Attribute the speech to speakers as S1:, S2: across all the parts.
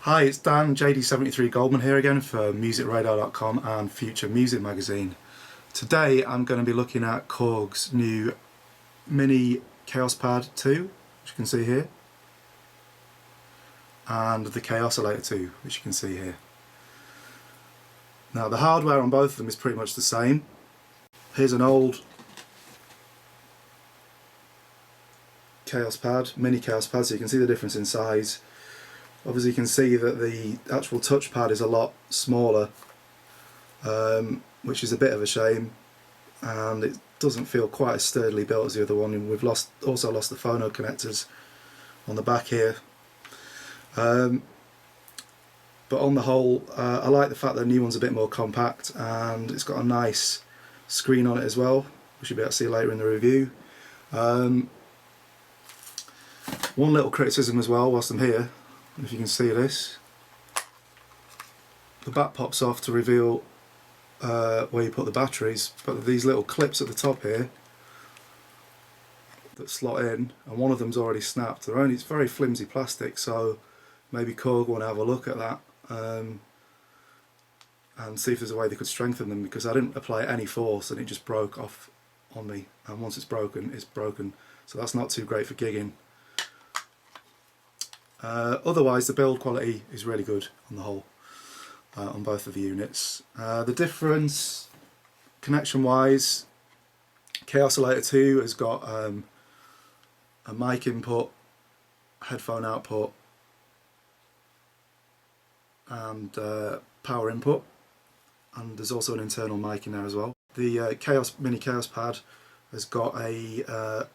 S1: Hi, it's Dan, JD73 Goldman here again for musicradar.com and Future Music Magazine. Today I'm going to be looking at Korg's new Mini Kaoss Pad 2, which you can see here, and the Kaossilator 2, which you can see here. Now the hardware on both of them is pretty much the same. Here's an old Kaoss Pad, Mini Kaoss Pad, so you can see the difference in size. Obviously you can see that the actual touchpad is a lot smaller, which is a bit of a shame, and it doesn't feel quite as sturdily built as the other one. And we've also lost the phono connectors on the back here. But on the whole, I like the fact that the new one's a bit more compact, and it's got a nice screen on it as well, which you'll be able to see later in the review. One little criticism as well whilst I'm here. If you can see this, the back pops off to reveal where you put the batteries, but these little clips at the top here that slot in, and one of them's already snapped. It's very flimsy plastic, so maybe Korg want to have a look at that and see if there's a way they could strengthen them, because I didn't apply any force and it just broke off on me, and once it's broken, so that's not too great for gigging. Otherwise the build quality is really good on the whole, on both of the units. The difference connection wise, Kaossilator 2 has got a mic input, headphone output and power input, and there's also an internal mic in there as well. The Mini Kaoss Pad has got a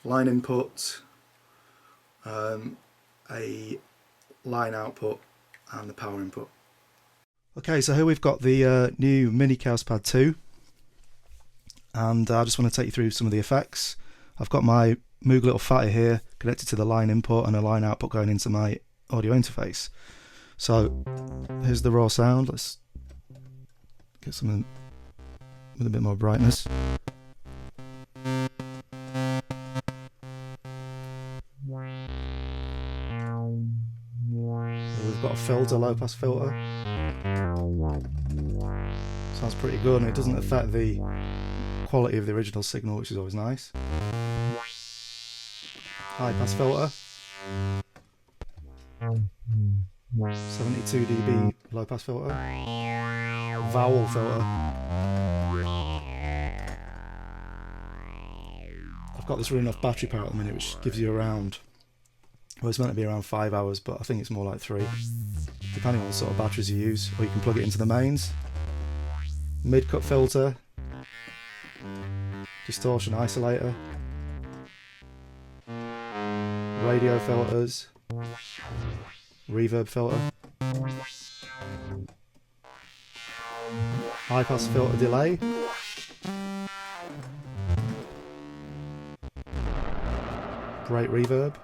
S1: line input, a line output and the power input. Okay, so here we've got the new Mini Kaoss Pad 2, and I just want to take you through some of the effects. I've got my Moog little fatty here connected to the line input and a line output going into my audio interface. So here's the raw sound. Let's get something with a bit more brightness. We've got a filter, low pass filter. Sounds pretty good, and it doesn't affect the quality of the original signal, which is always nice. High pass filter. 72 dB low pass filter. Vowel filter. I've got this running off battery power at the minute, which gives you around, well, it's meant to be around 5 hours, but I think it's more like 3, depending on what sort of batteries you use, or you can plug it into the mains. Mid-cut filter, distortion isolator, radio filters, reverb filter, high pass filter delay, great reverb,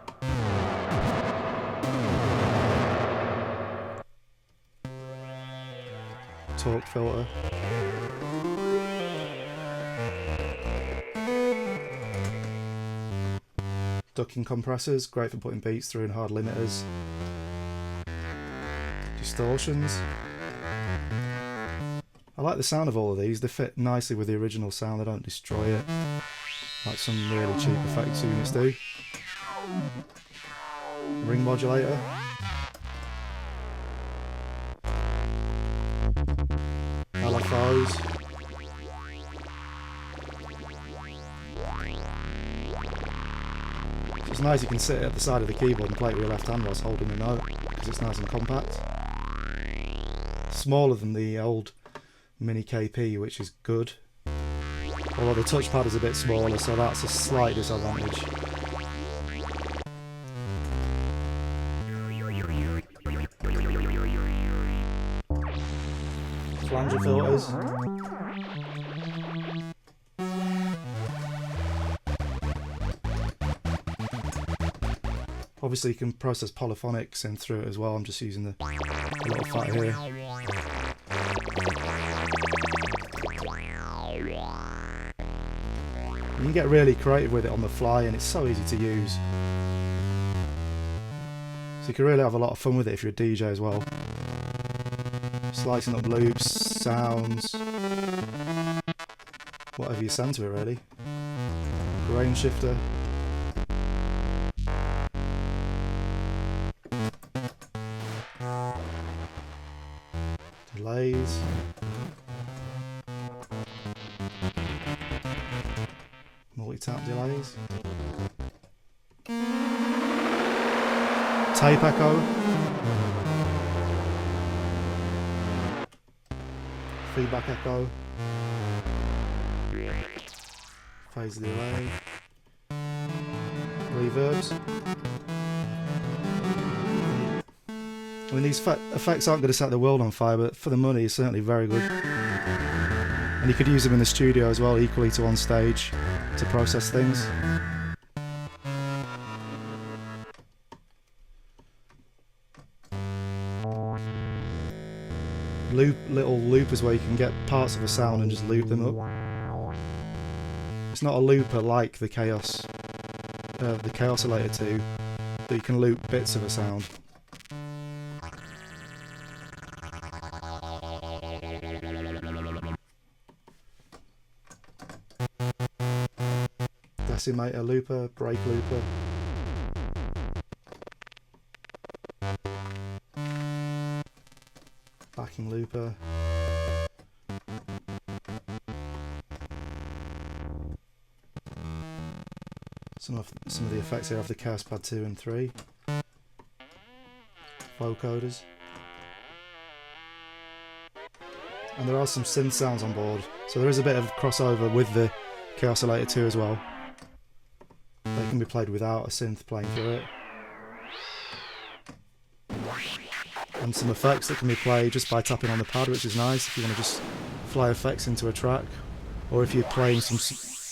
S1: torque filter, ducking compressors, great for putting beats through, and hard limiters, distortions. I like the sound of all of these. They fit nicely with the original sound, they don't destroy it like some really cheap effects units do. Ring modulator. LFOs. So it's nice you can sit at the side of the keyboard and play it with your left hand whilst holding the note, because it's nice and compact. Smaller than the old Mini KP, which is good. Although the touchpad is a bit smaller, so that's a slight disadvantage. Flanger filters. Obviously you can process polyphonics in through it as well. I'm just using the little fat here. You can get really creative with it on the fly, and it's so easy to use. So you can really have a lot of fun with it if you're a DJ as well. Slicing up loops, sounds, whatever you send to it really. Range shifter. Delays. Multi-tap delays. Tape echo. Feedback echo. Phase delay. Reverbs. I mean, these effects aren't going to set the world on fire, but for the money, it's certainly very good. And you could use them in the studio as well, equally to on stage, to process things. Little loopers where you can get parts of a sound and just loop them up. It's not a looper like the Kaossilator 2, but you can loop bits of a sound. Decimator looper, break looper. Backing looper. Some of the effects here of the Kaoss Pad 2 and 3. Vocoders. And there are some synth sounds on board, so there is a bit of crossover with the Kaossilator 2 as well. They can be played without a synth playing through it. And some effects that can be played just by tapping on the pad, which is nice if you want to just fly effects into a track, or if you're playing some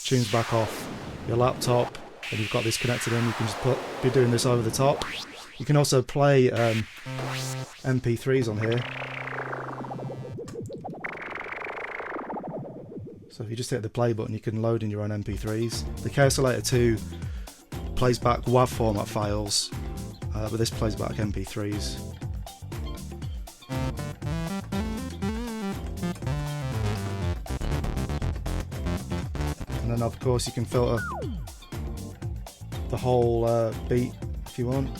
S1: tunes back off your laptop and you've got this connected in, you can just be doing this over the top. You can also play MP3s on here. So if you just hit the play button, you can load in your own MP3s. The Kaossilator 2 plays back WAV format files, but this plays back MP3s. And then of course you can filter the whole beat if you want.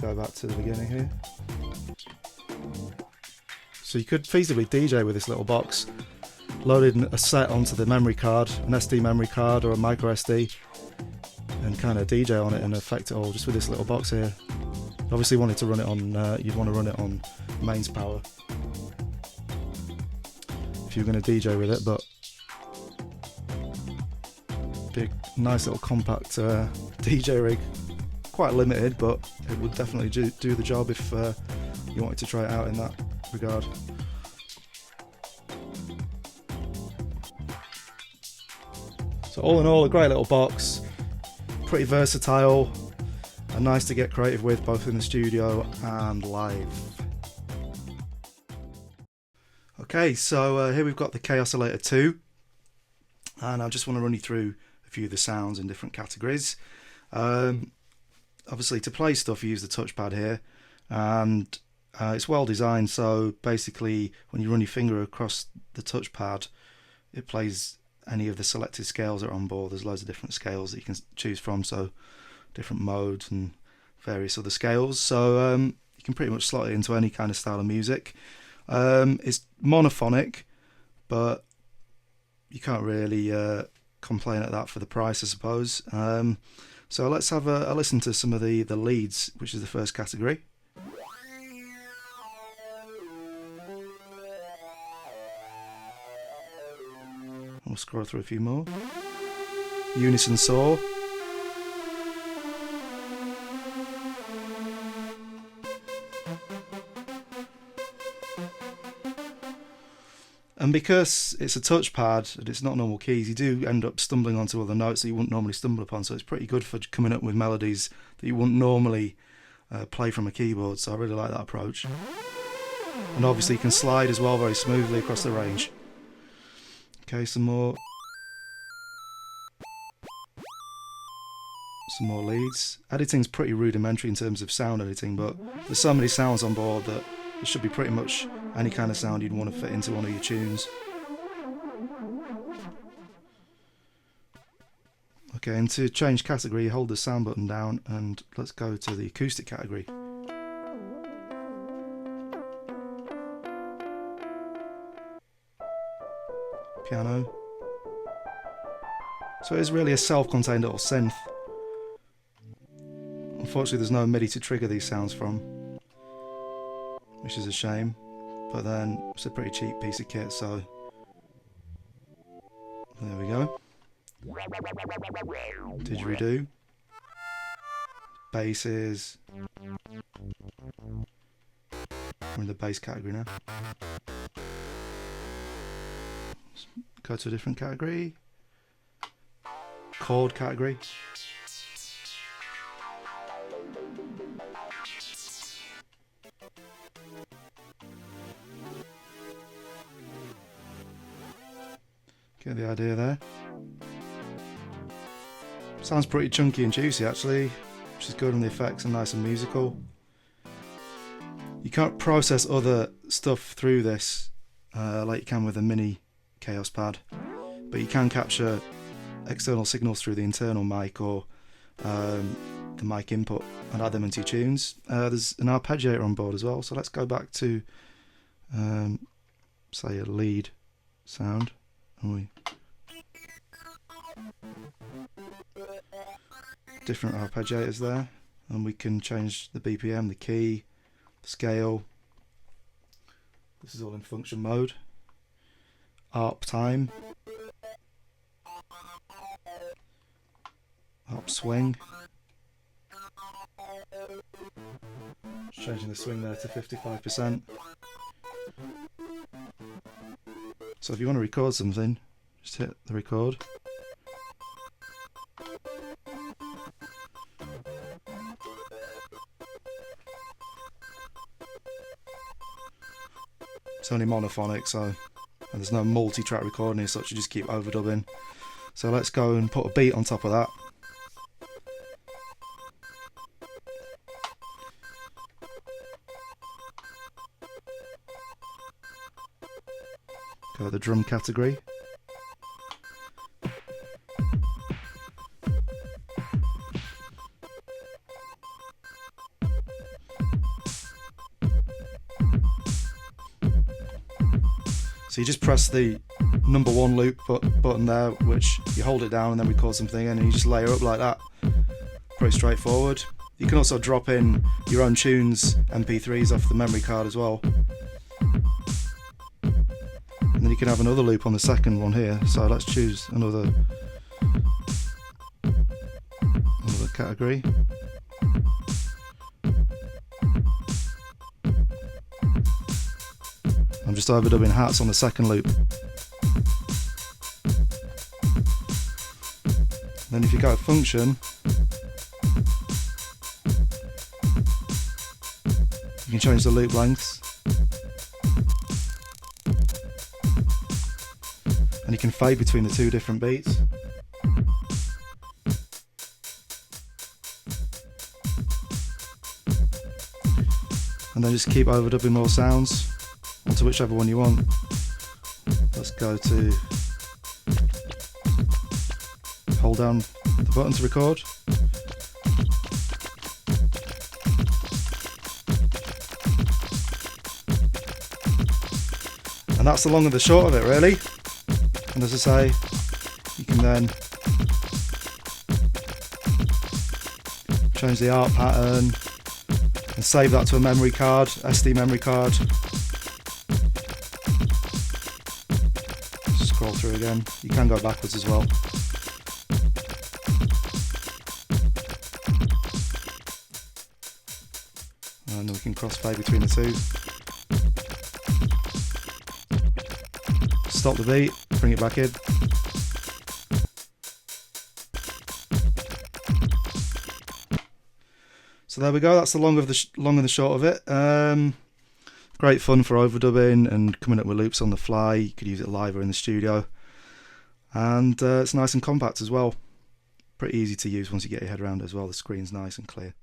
S1: Go back to the beginning here. So you could feasibly DJ with this little box, loading a set onto the memory card, an SD memory card or a micro SD, and kind of DJ on it and affect it all just with this little box here. Obviously wanted to run it on, you'd want to run it on mains power if you're going to DJ with it, but big, nice little compact DJ rig. Quite limited, but it would definitely do the job if you wanted to try it out in that regard. So all in all, a great little box, pretty versatile and nice to get creative with both in the studio and live. Okay, so here we've got the Kaossilator 2, and I just want to run you through a few of the sounds in different categories. Obviously to play stuff you use the touchpad here, and it's well designed, so basically when you run your finger across the touchpad it plays any of the selected scales that are on board. There's loads of different scales that you can choose from, so different modes and various other scales, so you can pretty much slot it into any kind of style of music. It's monophonic, but you can't really complain at that for the price, I suppose. So let's have a listen to some of the leads, which is the first category. We'll scroll through a few more. Unison saw. And because it's a touchpad and it's not normal keys, you do end up stumbling onto other notes that you wouldn't normally stumble upon, so it's pretty good for coming up with melodies that you wouldn't normally play from a keyboard, so I really like that approach. And obviously you can slide as well very smoothly across the range. Okay, some more. some more leads. Editing's pretty rudimentary in terms of sound editing, but there's so many sounds on board that it should be pretty much any kind of sound you'd want to fit into one of your tunes. Okay, and to change category, hold the sound button down and let's go to the acoustic category. Piano. So it is really a self-contained little synth. Unfortunately there's no MIDI to trigger these sounds from, which is a shame, but then it's a pretty cheap piece of kit, so there we go. Didgeridoo, basses, we're in the bass category now. Go to a different category, chord category. Get the idea there. Sounds pretty chunky and juicy actually, which is good on the effects and nice and musical. You can't process other stuff through this like you can with a Mini Kaoss Pad, but you can capture external signals through the internal mic or the mic input and add them into your tunes. There's an arpeggiator on board as well, so let's go back to say a lead sound, and we different arpeggiators there, and we can change the BPM, the key, the scale. This is all in function mode. Arp time, arp swing. Just changing the swing there to 55%. So if you want to record something, just hit the record. It's only monophonic, so and there's no multi-track recording as such, you just keep overdubbing. So let's go and put a beat on top of that. Go to the drum category. So you just press the number 1 loop button there, which you hold it down and then record something in, and you just layer up like that. Pretty straightforward. You can also drop in your own tunes, MP3s off the memory card as well. And then you can have another loop on the second one here. So let's choose another category. I'm just overdubbing hats on the second loop. Then if you go to function, you can change the loop lengths. And you can fade between the 2 different beats. And then just keep overdubbing more sounds onto whichever one you want. Let's go to hold down the button to record. And that's the long and the short of it really. And as I say, you can then change the art pattern and save that to a memory card, SD memory card. Scroll through again. You can go backwards as well. And we can crossfade between the 2. Stop the beat, bring it back in. So there we go, that's the long and the short of it. Great fun for overdubbing and coming up with loops on the fly. You could use it live or in the studio. And it's nice and compact as well. Pretty easy to use once you get your head around it as well. The screen's nice and clear.